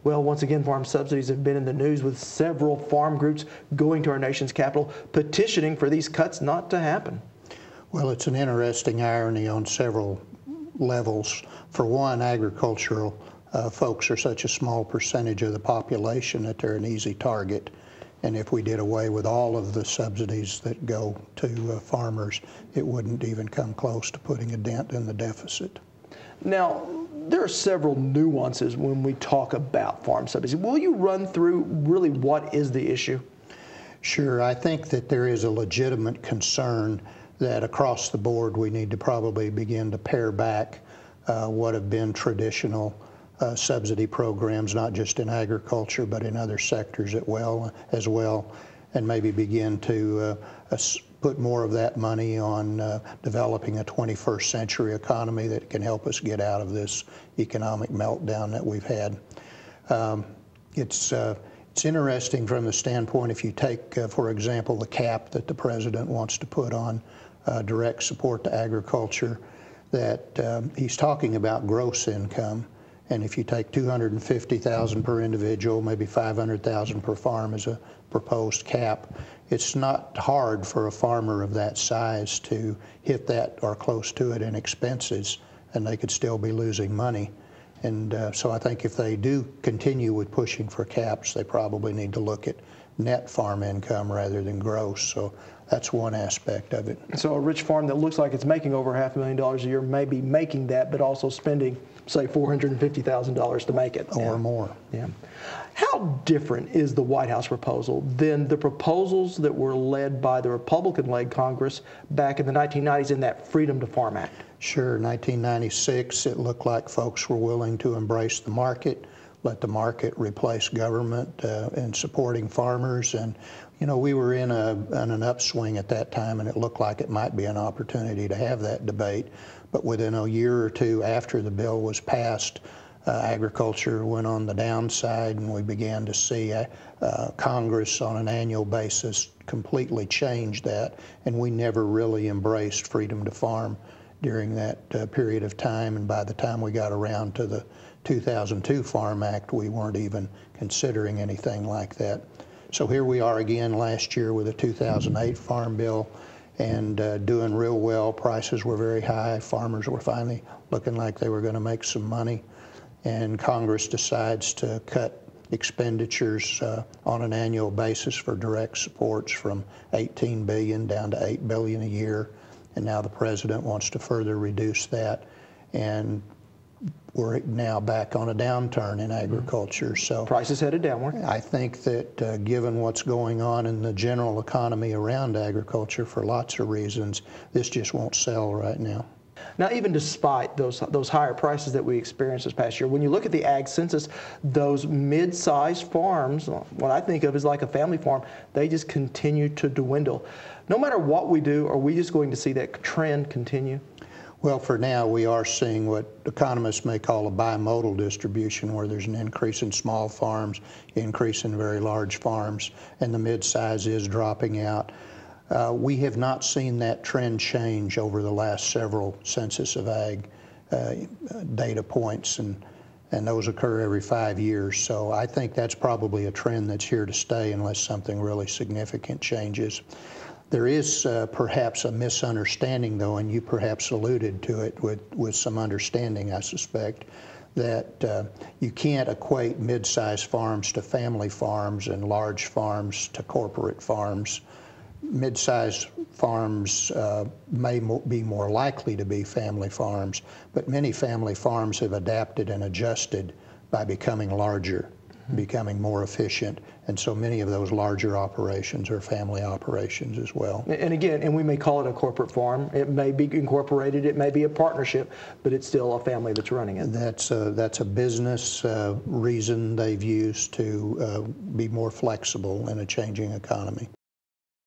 Well, once again, farm subsidies have been in the news with several farm groups going to our nation's capital petitioning for these cuts not to happen. Well, it's an interesting irony on several levels. For one, agricultural folks are such a small percentage of the population that they're an easy target. And if we did away with all of the subsidies that go to farmers, it wouldn't even come close to putting a dent in the deficit. Now, there are several nuances when we talk about farm subsidies. Will you run through really what is the issue? Sure. I think that there is a legitimate concern that across the board we need to probably begin to pare back what have been traditional subsidy programs, not just in agriculture, but in other sectors as well, and maybe begin to put more of that money on developing a 21st century economy that can help us get out of this economic meltdown that we've had. It's interesting from the standpoint, if you take, for example, the cap that the president wants to put on direct support to agriculture, that he's talking about gross income. And if you take $250,000 per individual, maybe $500,000 per farm as a proposed cap, it's not hard for a farmer of that size to hit that or close to it in expenses, and they could still be losing money. And so I think if they do continue with pushing for caps, they probably need to look at net farm income rather than gross. So that's one aspect of it. So a rich farm that looks like it's making over $500,000 a year may be making that, but also spending, say, $450,000 to make it. Or more. Yeah. How different is the White House proposal than the proposals that were led by the Republican-led Congress back in the 1990s in that Freedom to Farm Act? Sure. 1996, it looked like folks were willing to embrace the market, let the market replace government in supporting farmers. And, you know, we were in an upswing at that time, and it looked like it might be an opportunity to have that debate. But within a year or two after the bill was passed, agriculture went on the downside, and we began to see Congress on an annual basis completely change that, and we never really embraced freedom to farm during that period of time. And by the time we got around to the 2002 Farm Act, we weren't even considering anything like that. So here we are again last year with a 2008 Farm Bill, and doing real well. Prices were very high. Farmers were finally looking like they were going to make some money. And Congress decides to cut expenditures on an annual basis for direct supports from $18 billion down to $8 billion a year. And now the president wants to further reduce that. And we're now back on a downturn in agriculture. So prices headed downward. I think that given what's going on in the general economy around agriculture for lots of reasons, this just won't sell right now. Now, even despite those higher prices that we experienced this past year, when you look at the ag census, those mid-sized farms, what I think of as like a family farm, they just continue to dwindle. No matter what we do, are we just going to see that trend continue? Well, for now, we are seeing what economists may call a bimodal distribution, where there's an increase in small farms, increase in very large farms, and the mid-size is dropping out. We have not seen that trend change over the last several census of ag data points, and those occur every 5 years. So I think that's probably a trend that's here to stay unless something really significant changes. There is perhaps a misunderstanding, though, and you perhaps alluded to it with some understanding, I suspect, that you can't equate mid-sized farms to family farms and large farms to corporate farms. Mid-sized farms may be more likely to be family farms, but many family farms have adapted and adjusted by becoming larger, becoming more efficient, and so many of those larger operations are family operations as well. And again, and we may call it a corporate farm. It may be incorporated, it may be a partnership, but it's still a family that's running it. That's a business reason they've used to be more flexible in a changing economy.